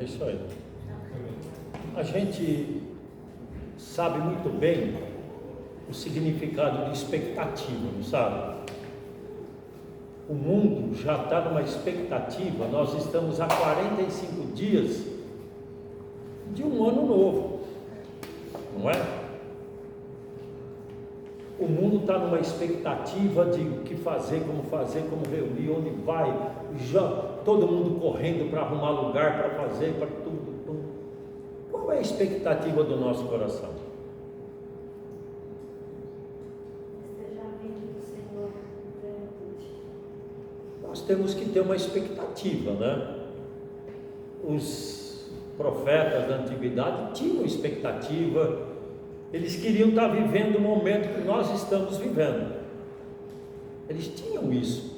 É isso aí. A gente sabe muito bem o significado de expectativa, não sabe? O mundo já está numa expectativa. Nós estamos há 45 dias de um ano novo, não é? O mundo está numa expectativa de o que fazer, como reunir, onde vai, já todo mundo correndo para arrumar lugar, para fazer, para tudo. Qual é a expectativa do nosso coração? Nós temos que ter uma expectativa, né? Os profetas da antiguidade tinham expectativa, eles queriam estar vivendo o momento que nós estamos vivendo, eles tinham isso.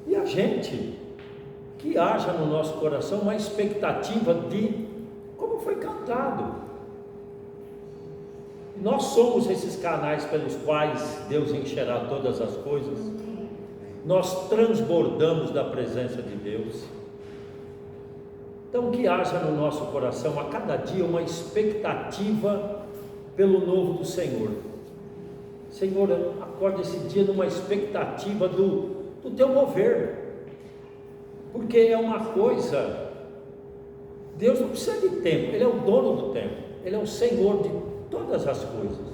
E a gente, que haja no nosso coração uma expectativa de como foi cantado. Nós somos esses canais pelos quais Deus encherá todas as coisas. Nós transbordamos da presença de Deus. Então que haja no nosso coração a cada dia uma expectativa pelo novo do Senhor. Senhor, acorda esse dia numa expectativa do teu mover, porque é uma coisa, Deus não precisa de tempo, Ele é o dono do tempo, Ele é o Senhor de todas as coisas.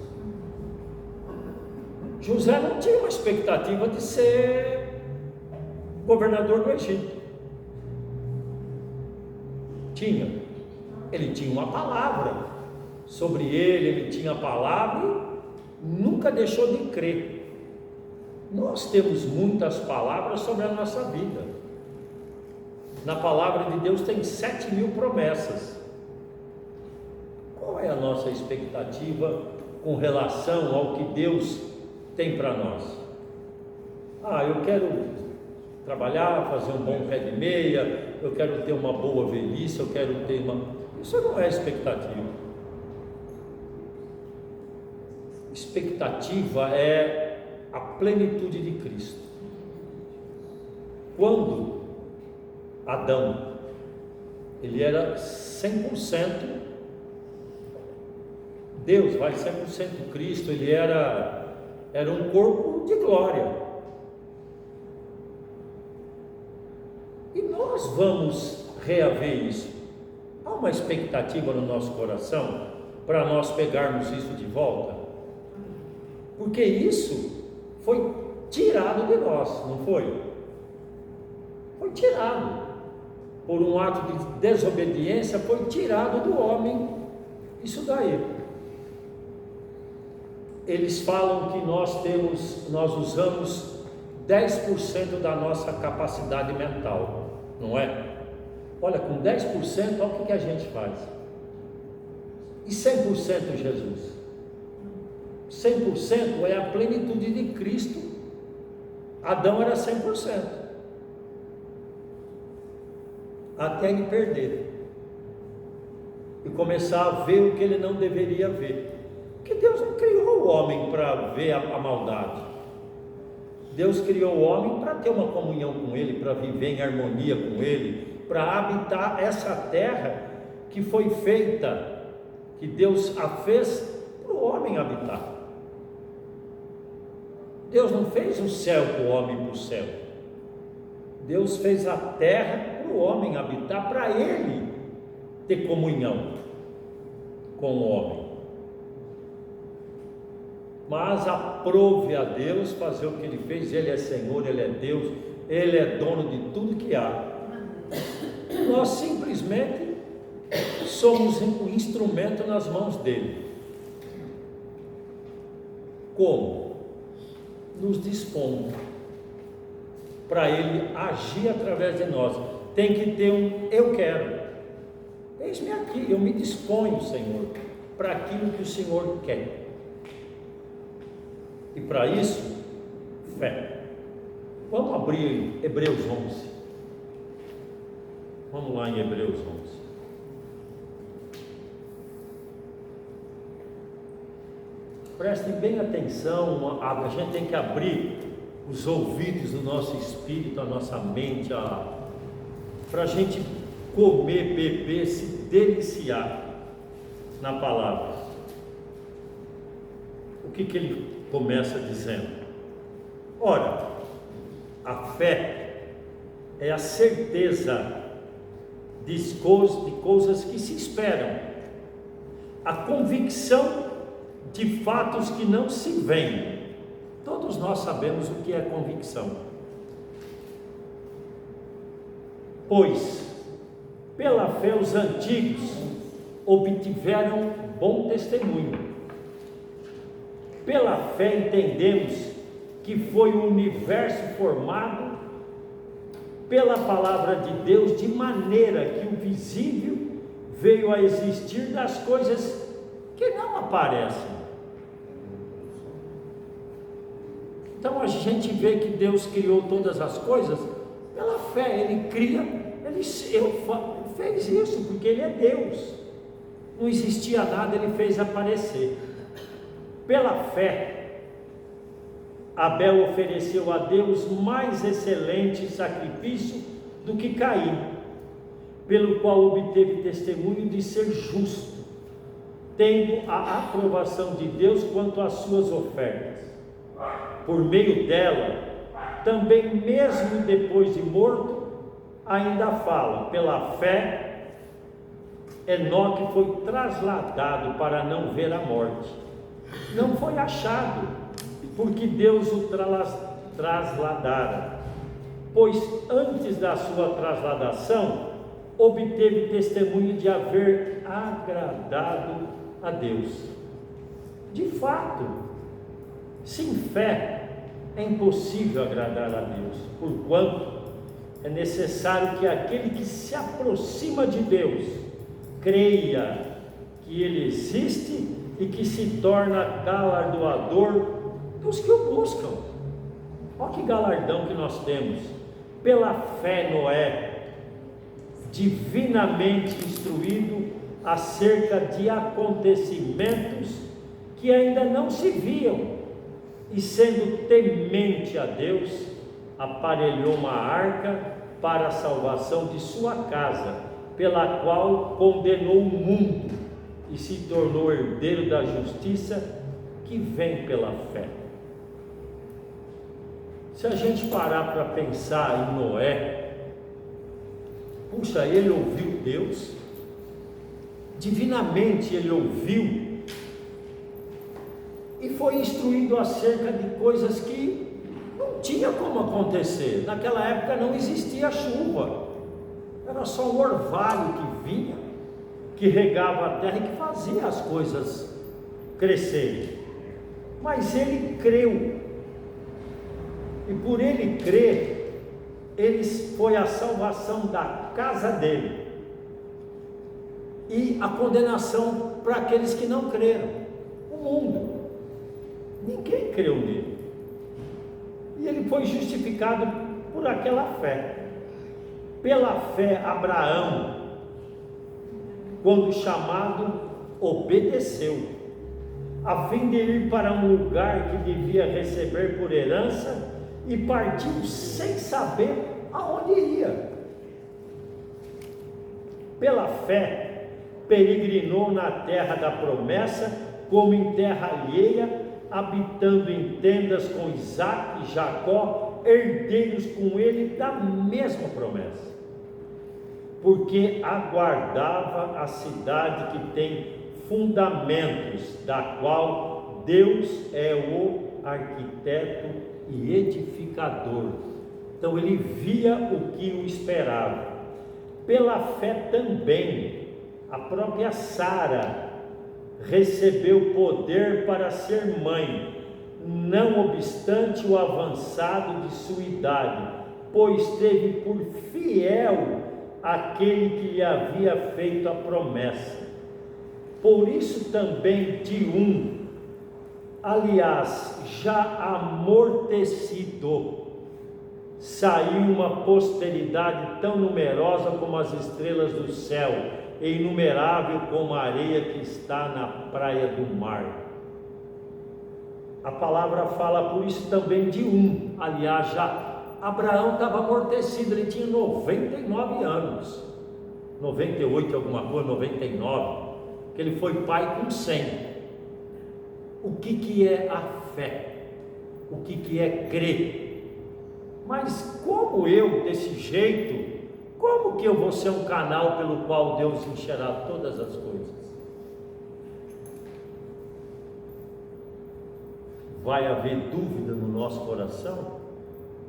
José não tinha uma expectativa de ser governador do Egito. Ele tinha uma palavra sobre ele tinha a palavra e nunca deixou de crer. Nós temos muitas palavras sobre a nossa vida. Na palavra de Deus tem 7.000 promessas. Qual é a nossa expectativa com relação ao que Deus tem para nós? Eu quero trabalhar, fazer um bom pé de meia, eu quero ter uma boa velhice, eu quero ter uma... Isso não é expectativa. Expectativa é a plenitude de Cristo. Quando Adão, ele era 100% Deus, 100% Cristo, ele era um corpo de glória. E nós vamos reaver isso. Há uma expectativa no nosso coração para nós pegarmos isso de volta? Porque isso foi tirado de nós, não foi? Foi tirado. Por um ato de desobediência, foi tirado do homem isso daí. Eles falam que nós usamos 10% da nossa capacidade mental, não é? Olha, com 10%, olha o que a gente faz. E 100% Jesus? 100% é a plenitude de Cristo. Adão era 100%. Até ele perder. E começar a ver o que ele não deveria ver. Porque Deus não criou o homem para ver a maldade. Deus criou o homem para ter uma comunhão com Ele, para viver em harmonia com Ele, para habitar essa terra que foi feita, que Deus a fez para o homem habitar. Deus não fez o céu para o homem para o céu. Deus fez a terra para o homem habitar, para ele ter comunhão com o homem. Mas aprove a Deus fazer o que Ele fez. Ele é Senhor, Ele é Deus, Ele é dono de tudo que há. Nós simplesmente somos um instrumento nas mãos dEle. Como? Nos dispondo para Ele agir através de nós. Tem que ter um eu quero. Eis-me aqui, eu me disponho, Senhor, para aquilo que o Senhor quer. E para isso, fé. Vamos abrir Hebreus 11. Vamos lá em Hebreus 11. Prestem bem atenção, a gente tem que abrir os ouvidos do nosso espírito, a nossa mente, para a gente comer, beber, se deliciar na palavra. O que ele começa dizendo? Ora, a fé é a certeza de coisas que se esperam, a convicção de fatos que não se veem. Todos nós sabemos o que é convicção. Pois, pela fé os antigos obtiveram bom testemunho. Pela fé entendemos que foi o universo formado pela palavra de Deus, de maneira que o visível veio a existir das coisas que não aparecem. Então a gente vê que Deus criou todas as coisas pela fé. Ele cria, ele fez isso porque Ele é Deus. Não existia nada, Ele fez aparecer. Pela fé, Abel ofereceu a Deus mais excelente sacrifício do que Caim, pelo qual obteve testemunho de ser justo, tendo a aprovação de Deus quanto às suas ofertas. Por meio dela, também mesmo depois de morto, ainda fala. Pela fé, Enoque foi trasladado para não ver a morte. Não foi achado, porque Deus o trasladara, pois antes da sua trasladação, obteve testemunho de haver agradado a Deus. De fato, sem fé é impossível agradar a Deus, porquanto é necessário que aquele que se aproxima de Deus creia que Ele existe e que se torna galardoador dos que o buscam. Olha que galardão que nós temos. Pela fé, Noé, divinamente instruído acerca de acontecimentos que ainda não se viam, e sendo temente a Deus, aparelhou uma arca para a salvação de sua casa, pela qual condenou o mundo e se tornou herdeiro da justiça que vem pela fé. Se a gente parar para pensar em Noé, puxa, ele ouviu Deus, divinamente ele ouviu, e foi instruído acerca de coisas que não tinha como acontecer. Naquela época não existia chuva, era só um orvalho que vinha, que regava a terra e que fazia as coisas crescerem. Mas ele creu, e por ele crer, foi a salvação da casa dele e a condenação para aqueles que não creram, o mundo. Ninguém creu nele, e ele foi justificado por aquela fé. Pela fé, Abraão, quando chamado, obedeceu, a fim de ir para um lugar que devia receber por herança, e partiu sem saber aonde ia. Pela fé, peregrinou na terra da promessa, como em terra alheia, habitando em tendas com Isaque e Jacó, herdeiros com ele da mesma promessa, porque aguardava a cidade que tem fundamentos, da qual Deus é o arquiteto e edificador. Então ele via o que o esperava. Pela fé também, a própria Sara recebeu poder para ser mãe, não obstante o avançado de sua idade, pois teve por fiel aquele que lhe havia feito a promessa. Por isso também de aliás, já amortecido, saiu uma posteridade tão numerosa como as estrelas do céu, e inumerável como a areia que está na praia do mar. A palavra fala por isso também de aliás, já Abraão estava amortecido, ele tinha 99 anos, 98 alguma coisa, 99, que ele foi pai com 100. O que é a fé? O que é crer? Mas como eu, desse jeito, como que eu vou ser um canal pelo qual Deus encherá todas as coisas? Vai haver dúvida no nosso coração?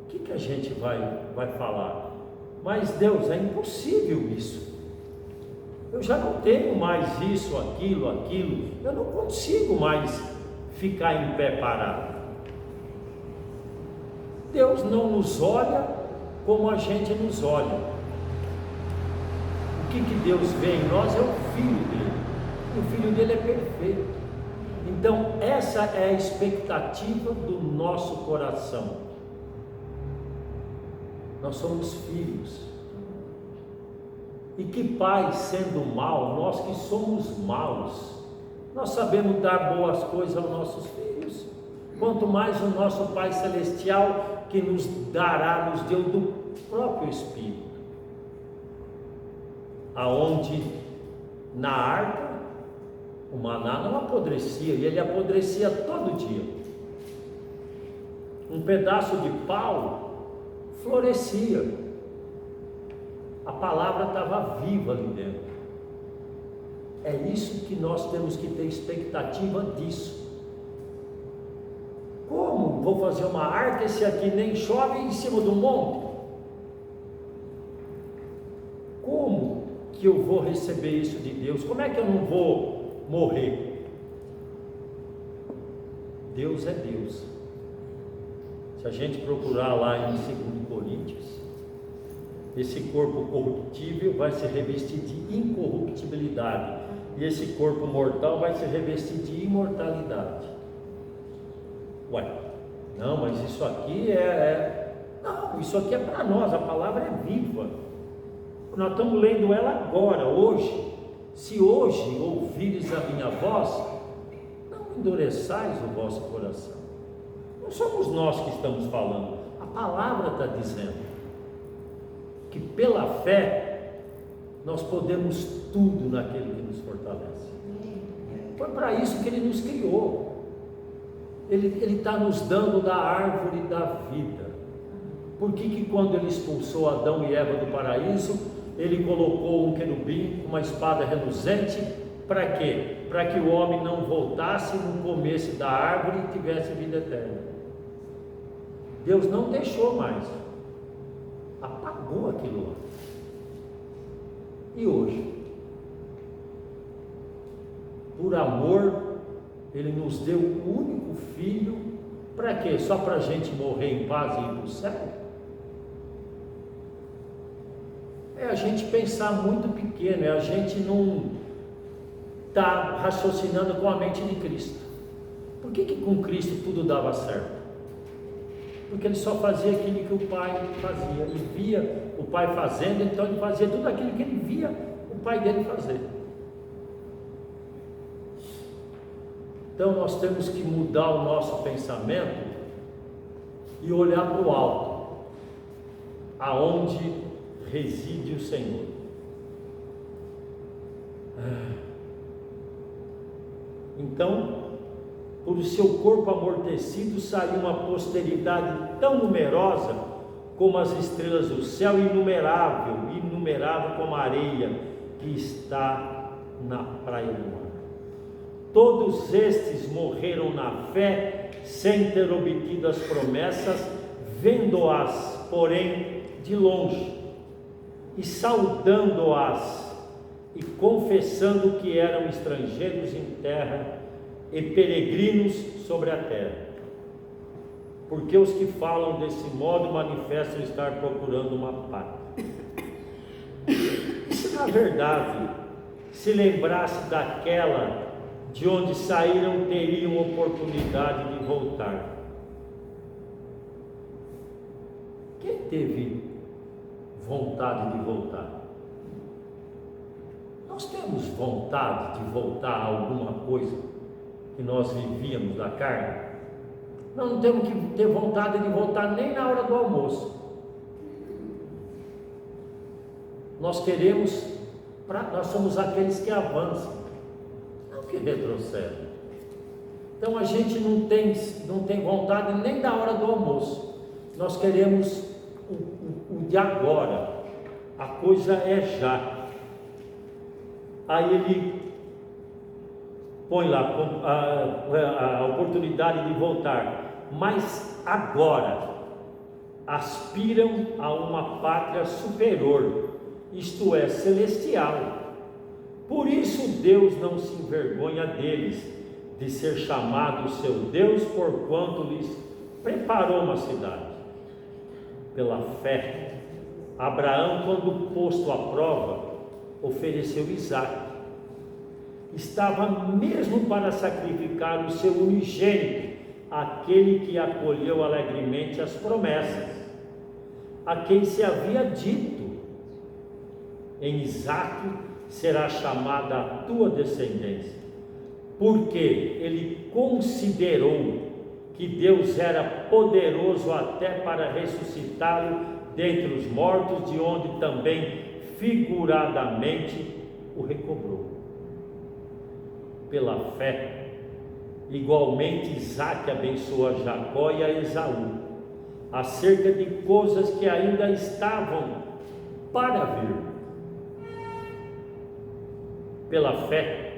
O que a gente vai falar? Mas Deus, é impossível isso. Eu já não tenho mais isso, aquilo. Eu não consigo mais ficar em pé parado. Deus não nos olha como a gente nos olha. O que Deus vê em nós é o Filho dele. E o Filho dele é perfeito. Então essa é a expectativa do nosso coração. Nós somos filhos. E que pai sendo mau, nós que somos maus, nós sabemos dar boas coisas aos nossos filhos. Quanto mais o nosso Pai Celestial, que nos dará, nos deu do próprio Espírito. Aonde na arca o maná não apodrecia, e ele apodrecia todo dia. Um pedaço de pau florescia. A palavra estava viva ali dentro. É isso que nós temos que ter expectativa disso. Como vou fazer uma arca, esse aqui nem chove em cima do monte? Como que eu vou receber isso de Deus? Como é que eu não vou morrer? Deus é Deus. Se a gente procurar lá em 2 Coríntios, esse corpo corruptível vai se revestir de incorruptibilidade, e esse corpo mortal vai se revestir de imortalidade. Ué, não, mas isso aqui não, isso aqui é para nós, a palavra é viva. Nós estamos lendo ela agora, hoje. Se hoje ouvires a minha voz, não endureçais o vosso coração. Não somos nós que estamos falando, a palavra está dizendo que pela fé nós podemos tudo naquele que nos fortalece. Foi para isso que Ele nos criou. Ele está nos dando da árvore da vida. Por que quando Ele expulsou Adão e Eva do paraíso, Ele colocou um querubim com uma espada reluzente? Para quê? Para que o homem não voltasse, não comesse da árvore e tivesse vida eterna. Deus não deixou mais, apagou aquilo lá. E hoje, por amor, Ele nos deu o único Filho. Para quê? Só para a gente morrer em paz e ir para o céu? É a gente pensar muito pequeno, é a gente não estar raciocinando com a mente de Cristo. Por que com Cristo tudo dava certo? Porque Ele só fazia aquilo que o Pai fazia. Ele via o Pai fazendo, então Ele fazia tudo aquilo que Ele via o Pai dele fazer. Então nós temos que mudar o nosso pensamento e olhar para o alto, aonde reside o Senhor. Então, por seu corpo amortecido saiu uma posteridade tão numerosa como as estrelas do céu, inumerável como a areia que está na praia do mar. Todos estes morreram na fé, sem ter obtido as promessas, vendo-as, porém, de longe, e saudando-as, e confessando que eram estrangeiros em terra e peregrinos sobre a terra. Porque os que falam desse modo manifestam estar procurando uma pátria. E se na verdade se lembrasse daquela de onde saíram, teriam oportunidade de voltar? Quem teve vontade de voltar? Nós temos vontade de voltar a alguma coisa que nós vivíamos da carne? Nós não temos que ter vontade de voltar nem na hora do almoço. Nós somos aqueles que avançam, não que retrocedem. Então a gente não tem vontade nem da hora do almoço. Nós queremos o de agora. A coisa é já. Aí ele põe lá a oportunidade de voltar, mas agora aspiram a uma pátria superior, isto é, celestial. Por isso Deus não se envergonha deles, de ser chamado seu Deus, porquanto lhes preparou uma cidade. Pela fé, Abraão, quando posto à prova, ofereceu Isaque. Estava mesmo para sacrificar o seu unigênito, aquele que acolheu alegremente as promessas, a quem se havia dito: em Isaque será chamada a tua descendência, porque ele considerou que Deus era poderoso até para ressuscitá-lo dentre os mortos, de onde também figuradamente o recobrou. Pela fé, igualmente Isaque abençoou a Jacó e a Esaú, acerca de coisas que ainda estavam para vir. Pela fé,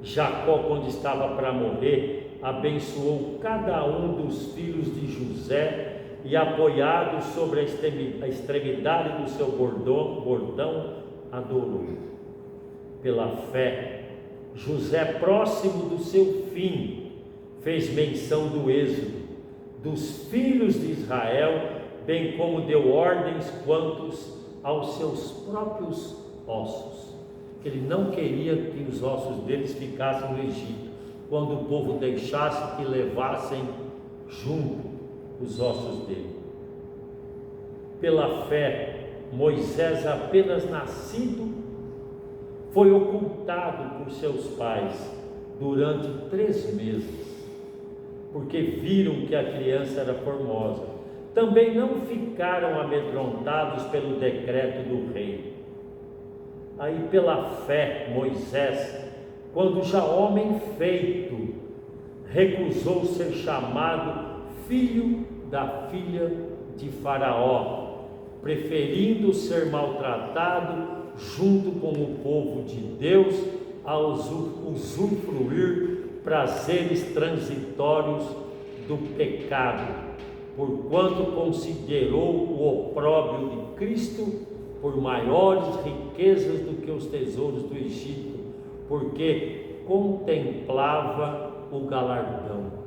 Jacó, quando estava para morrer, abençoou cada um dos filhos de José, e apoiado sobre a extremidade do seu bordão, adorou. Pela fé, José, próximo do seu fim, fez menção do êxodo dos filhos de Israel, bem como deu ordens quantos aos seus próprios ossos. Ele não queria que os ossos deles ficassem no Egito, quando o povo deixasse que levassem junto os ossos dele. Pela fé, Moisés, apenas nascido, foi ocultado por seus pais durante 3 meses, porque viram que a criança era formosa. Também não ficaram amedrontados pelo decreto do rei. Aí, pela fé, Moisés, quando já homem feito, recusou ser chamado filho da filha de Faraó, preferindo ser maltratado junto com o povo de Deus, a usufruir prazeres transitórios do pecado, porquanto considerou o opróbrio de Cristo por maiores riquezas do que os tesouros do Egito, porque contemplava o galardão.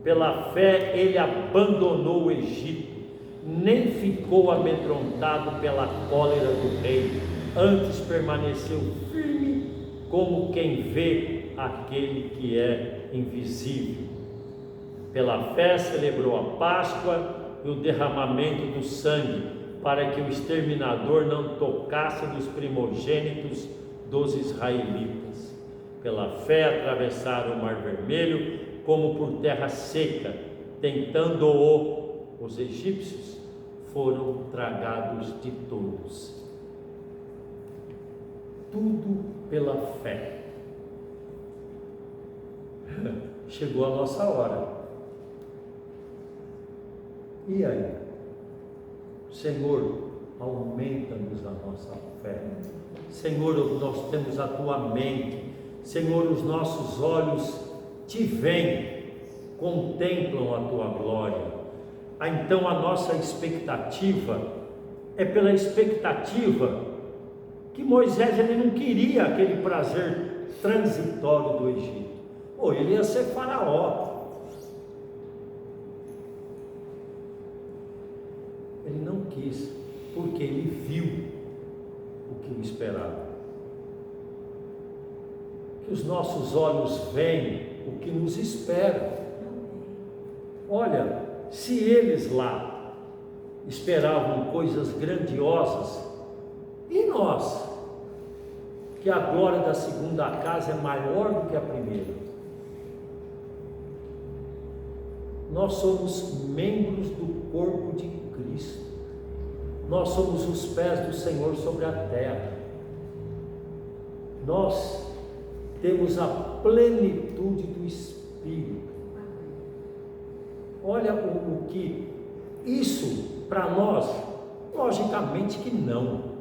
Pela fé ele abandonou o Egito, nem ficou amedrontado pela cólera do rei, antes permaneceu firme como quem vê aquele que é invisível. Pela fé celebrou a Páscoa e o derramamento do sangue, para que o exterminador não tocasse dos primogênitos dos israelitas. Pela fé atravessaram o Mar Vermelho como por terra seca, tentando-o, os egípcios foram tragados de todos. Tudo pela fé. Chegou a nossa hora. E aí? Senhor, aumenta-nos a nossa fé. Senhor, nós temos a tua mente. Senhor, os nossos olhos te veem, contemplam a tua glória. Então a nossa expectativa é pela expectativa que Moisés, ele não queria aquele prazer transitório do Egito. Ele ia ser faraó. Ele não quis, porque ele viu o que o esperava. Que os nossos olhos veem o que nos espera. Olha, se eles lá esperavam coisas grandiosas, e nós, que a glória da segunda casa é maior do que a primeira? Nós somos membros do corpo de Cristo. Nós somos os pés do Senhor sobre a terra. Nós temos a plenitude do Espírito. Olha o que isso para nós, logicamente que não.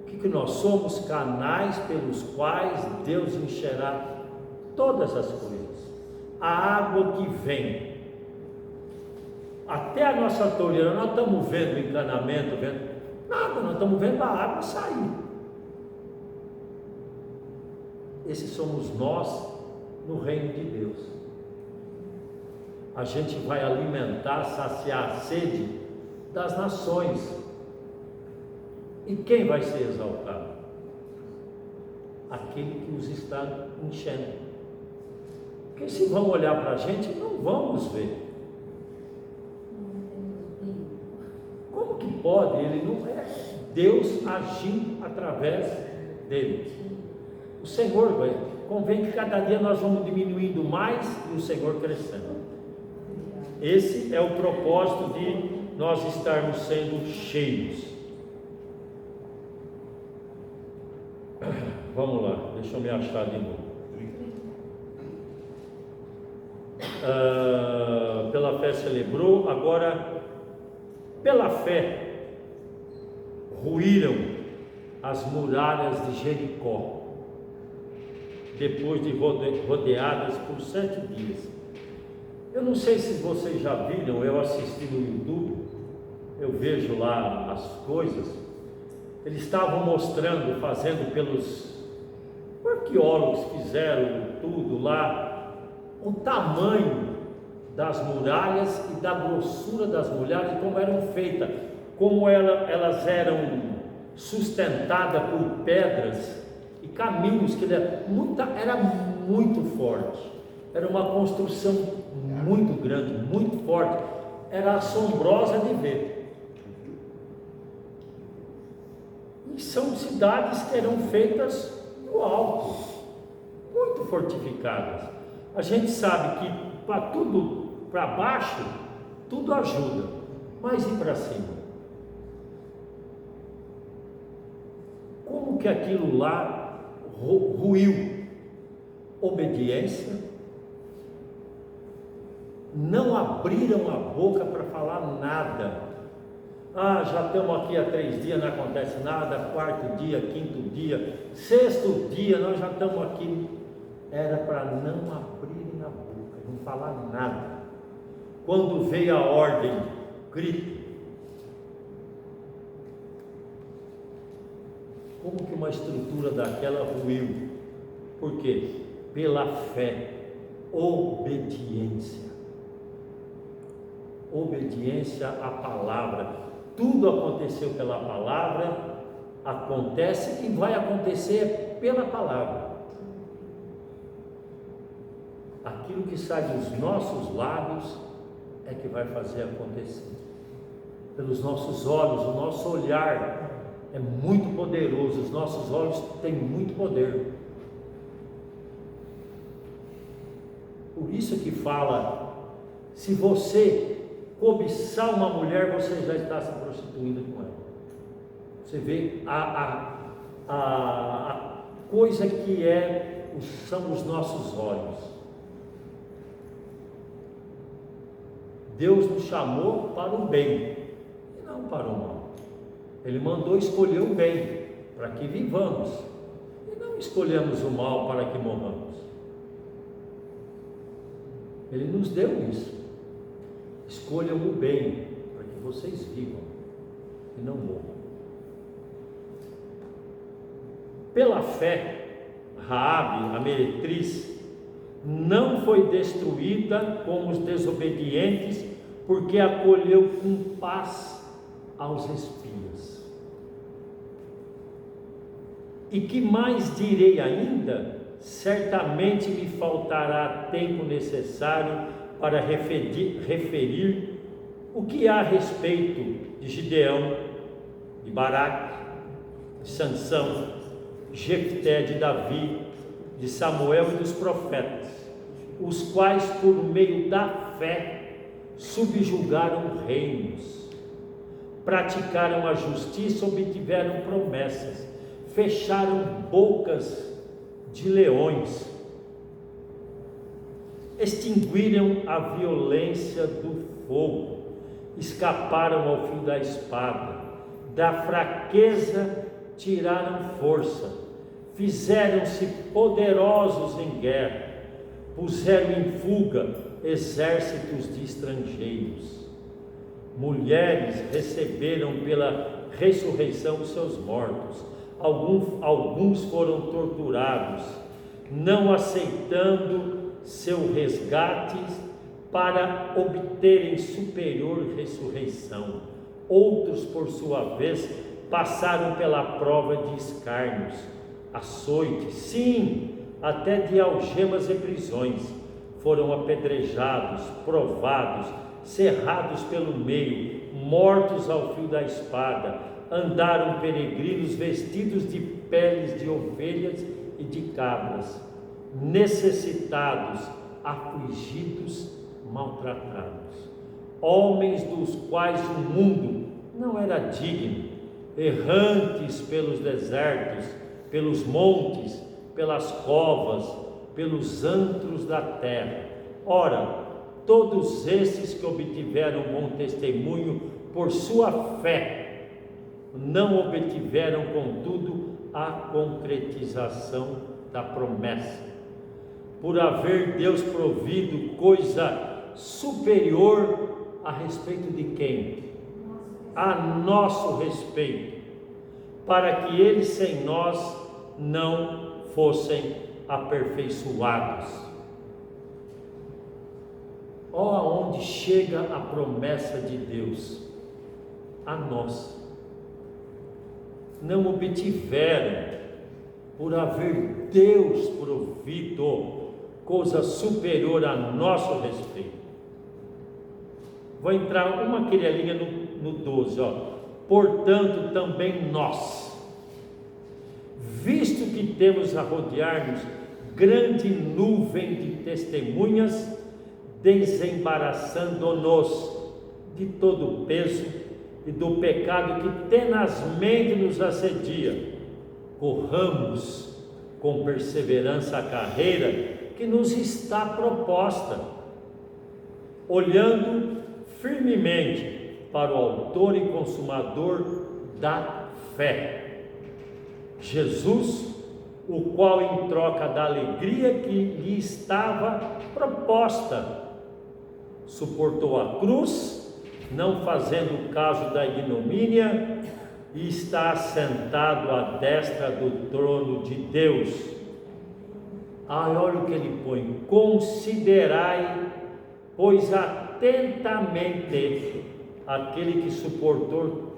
O que nós somos? Canais pelos quais Deus encherá todas as coisas. A água que vem até a nossa torneira, nós estamos vendo o encanamento, nada, nós estamos vendo a água sair. Esses somos nós no reino de Deus. A gente vai alimentar, saciar a sede das nações. E quem vai ser exaltado? Aquele que os está enchendo. Porque se vão olhar para a gente, não vamos ver. Como que pode? Ele não é Deus agindo através dele. O Senhor vai, convém que cada dia nós vamos diminuindo mais e o Senhor crescendo. Esse é o propósito de nós estarmos sendo cheios. Vamos lá, deixa eu me achar de novo. Pela fé celebrou, agora pela fé ruíram as muralhas de Jericó, depois de rodeadas por 7 dias. Eu não sei se vocês já viram, eu assisti no YouTube, eu vejo lá as coisas. Eles estavam mostrando, fazendo pelos arqueólogos, fizeram tudo lá, o tamanho das muralhas e da grossura das muralhas, como eram feitas, como elas eram sustentadas por pedras e caminhos, que era muito forte, era uma construção muito grande, muito forte, era assombrosa de ver. E são cidades que eram feitas no alto, muito fortificadas. A gente sabe que para tudo, para baixo, tudo ajuda, mas e para cima? Como que aquilo lá ruiu? Obediência. Não abriram a boca para falar nada. Já estamos aqui há 3 dias, não acontece nada. 4º dia, 5º dia, 6º dia, nós já estamos aqui. Era para não abrirem a boca, não falar nada. Quando veio a ordem, grite. Como que uma estrutura daquela ruiu? Por quê? Pela fé, obediência. Obediência à palavra. Tudo aconteceu pela palavra, acontece e vai acontecer pela palavra. Aquilo que sai dos nossos lábios é que vai fazer acontecer. Pelos nossos olhos, o nosso olhar é muito poderoso, os nossos olhos têm muito poder. Por isso que fala, se você cobiçar uma mulher, você já está se prostituindo com ela. Você vê a coisa que são os nossos olhos. Deus nos chamou para o bem e não para o mal. Ele mandou escolher o bem para que vivamos e não escolhemos o mal para que morramos. Ele nos deu isso. Escolham o bem para que vocês vivam e não morram. Pela fé, Raabe, a meretriz, não foi destruída como os desobedientes, porque acolheu com paz aos espias. E que mais direi ainda? Certamente me faltará tempo necessário para referir o que há a respeito de Gideão, de Baraque, de Sansão, Jefté, de Davi, de Samuel e dos profetas, os quais por meio da fé subjugaram reinos, praticaram a justiça, obtiveram promessas, fecharam bocas de leões, extinguiram a violência do fogo, escaparam ao fio da espada, da fraqueza tiraram força, fizeram-se poderosos em guerra, puseram em fuga exércitos de estrangeiros. Mulheres receberam pela ressurreição os seus mortos, alguns foram torturados, não aceitando seu resgate para obterem superior ressurreição. Outros, por sua vez, passaram pela prova de escárnios, açoites, sim, até de algemas e prisões. Foram apedrejados, provados, cerrados pelo meio, mortos ao fio da espada. Andaram peregrinos vestidos de peles de ovelhas e de cabras, necessitados, afligidos, maltratados. Homens dos quais o mundo não era digno, errantes pelos desertos, pelos montes, pelas covas, pelos antros da terra. Ora, todos esses que obtiveram bom testemunho por sua fé, não obtiveram, contudo, a concretização da promessa. Por haver Deus provido coisa superior a respeito de quem? A nosso respeito, para que eles sem nós não fossem aperfeiçoados. Ó, aonde chega a promessa de Deus a nós. Não obtiveram, por haver Deus provido coisa superior a nosso respeito. Vou entrar uma querelhinha no 12, ó. Portanto, também nós, visto que temos a rodear-nos grande nuvem de testemunhas, desembaraçando-nos de todo o peso e do pecado que tenazmente nos assedia, corramos com perseverança a carreira que nos está proposta, olhando firmemente para o autor e consumador da fé, Jesus, o qual, em troca da alegria que lhe estava proposta, suportou a cruz, não fazendo caso da ignomínia, e está assentado à destra do trono de Deus. Olha o que ele põe: considerai, pois, atentamente aquele que suportou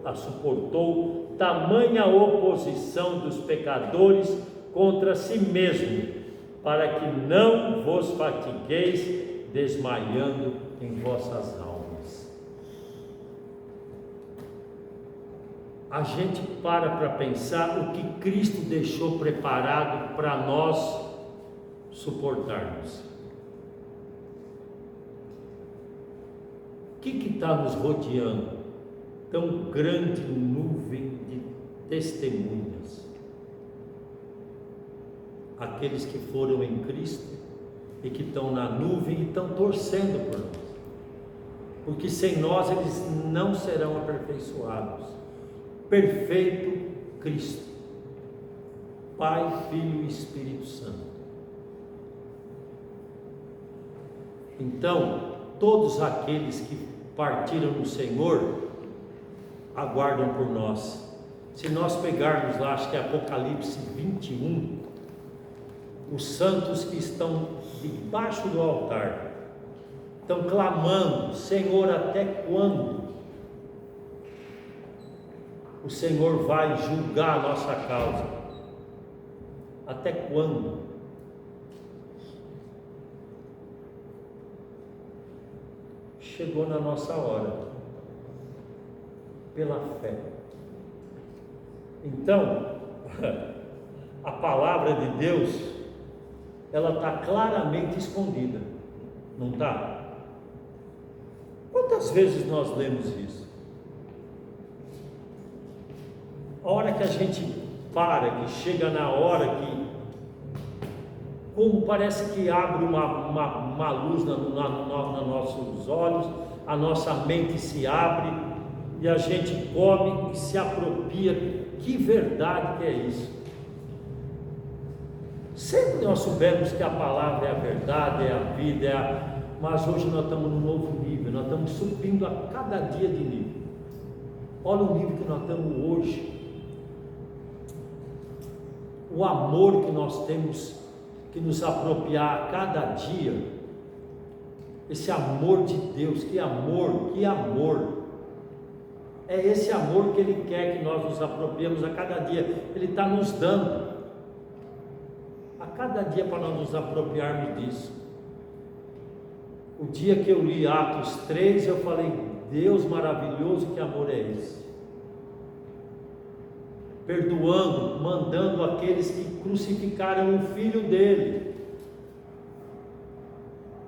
tamanha oposição dos pecadores contra si mesmo, para que não vos fatigueis desmaiando em vossas almas. A gente para pensar o que Cristo deixou preparado para nós suportarmos. O que está nos rodeando? Tão grande nuvem de testemunhas. Aqueles que foram em Cristo e que estão na nuvem e estão torcendo por nós, porque sem nós eles não serão aperfeiçoados. Perfeito Cristo, Pai, Filho e Espírito Santo. Então, todos aqueles que partiram no Senhor aguardam por nós. Se nós pegarmos lá, acho que é Apocalipse 21, os santos que estão debaixo do altar estão clamando: Senhor, até quando o Senhor vai julgar a nossa causa? Até quando? Chegou na nossa hora, pela fé. Então, a palavra de Deus, ela está claramente escondida, não está? Quantas vezes nós lemos isso? A hora que a gente para, que chega na hora que, como parece que abre uma luz nos nossos olhos, a nossa mente se abre e a gente come e se apropria. Que verdade que é isso! Sempre nós soubemos que a palavra é a verdade, é a vida, mas hoje nós estamos num novo nível, nós estamos subindo a cada dia de nível. Olha o nível que nós estamos hoje, o amor que nós temos que nos apropriar a cada dia, esse amor de Deus. Que amor, que amor! É esse amor que Ele quer que nós nos apropriemos a cada dia. Ele está nos dando a cada dia para nós nos apropriarmos disso. O dia que eu li Atos 3, eu falei: Deus maravilhoso, que amor é esse? Perdoando, mandando aqueles que crucificaram o Filho dele.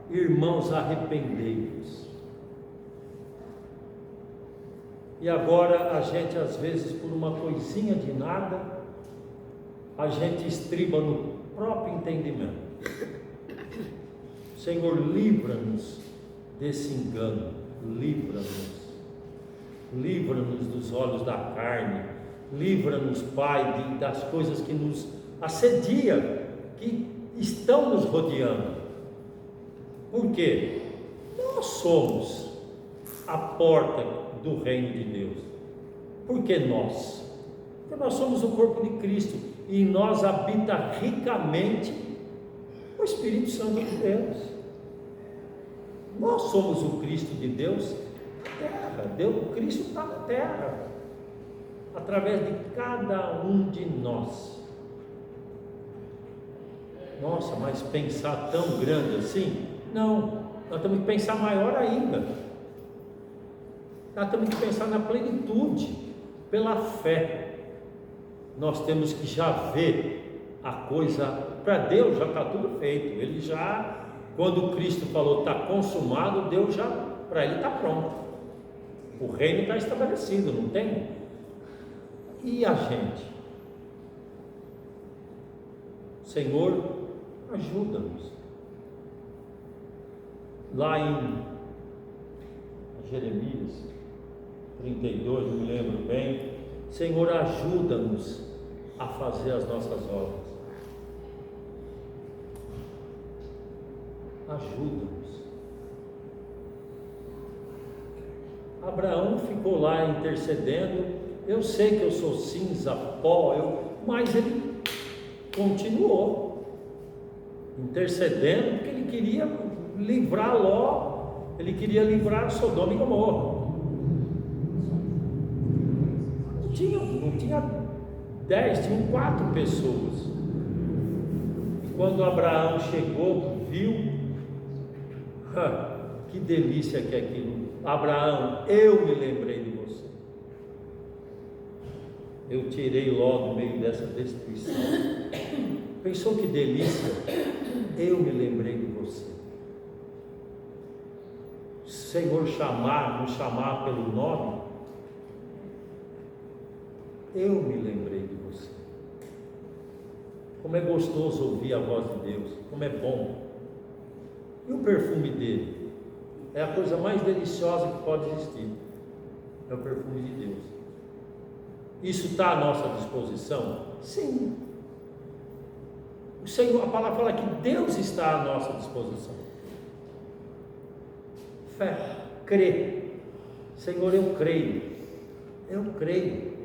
Irmãos, arrependei-vos. E agora a gente, às vezes, por uma coisinha de nada, a gente estriba no próprio entendimento. Senhor, livra-nos desse engano, livra-nos dos olhos da carne, livra-nos, Pai, das coisas que nos assediam, que estão nos rodeando. Por quê? Nós somos a porta do reino de Deus. Por que nós? Porque nós somos o corpo de Cristo e em nós habita ricamente o Espírito Santo de Deus. Nós somos o Cristo de Deus na terra. O Cristo está na terra, através de cada um de nós. Nossa, mas pensar tão grande assim? Não, nós temos que pensar maior ainda. Nós temos que pensar na plenitude, pela fé. Nós temos que já ver a coisa. Para Deus já está tudo feito. Ele já, quando Cristo falou está consumado, Deus já, para Ele está pronto. O reino está estabelecido, não tem? E a gente? Senhor, ajuda-nos. Lá em Jeremias 32, não me lembro bem. Senhor, ajuda-nos a fazer as nossas obras. Ajuda-nos. Abraão ficou lá intercedendo. Eu sei que eu sou cinza, pó, mas ele continuou intercedendo, porque ele queria livrar Ló, ele queria livrar Sodoma e Gomorra. Não tinha 10, tinham 4 pessoas. E quando Abraão chegou, viu, que delícia que é aquilo. Abraão, eu me lembrei de você. Eu tirei Ló do meio dessa destruição. Pensou que delícia? Eu me lembrei de você. Senhor nos chamar pelo nome, eu me lembrei de você. Como é gostoso ouvir a voz de Deus, como é bom. E o perfume dele é a coisa mais deliciosa que pode existir. É o perfume de Deus. Isso está à nossa disposição? Sim. O Senhor, a palavra fala que Deus está à nossa disposição. Fé, crê. Senhor, eu creio. Eu creio.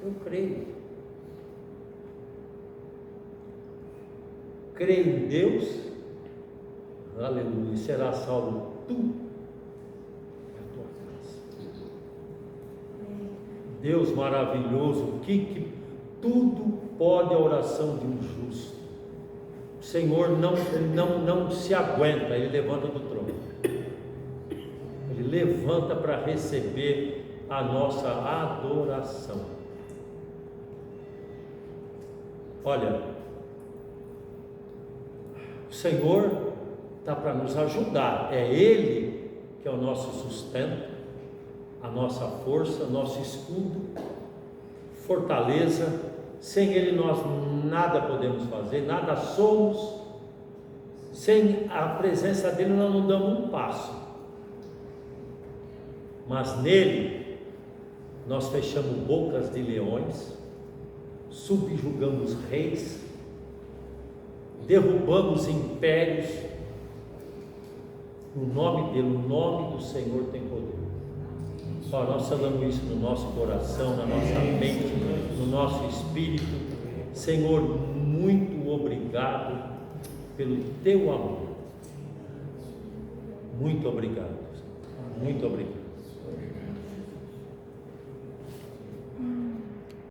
Eu creio. Creio em Deus. Aleluia. Será salvo tu e a tua casa. Deus maravilhoso, que tudo pode a oração de um justo. O Senhor não se aguenta, Ele levanta do trono. Ele levanta para receber a nossa adoração. Olha, o Senhor está para nos ajudar. É Ele que é o nosso sustento, a nossa força, nosso escudo, fortaleza. Sem Ele nós nada podemos fazer, nada somos. Sem a presença dEle nós não damos um passo. Mas nele nós fechamos bocas de leões, subjugamos reis, derrubamos impérios. No nome dele, o nome do Senhor tem poder. Ó, nós falamos isso no nosso coração, na nossa mente, no nosso espírito. Senhor, muito obrigado pelo teu amor. Muito obrigado. Muito obrigado.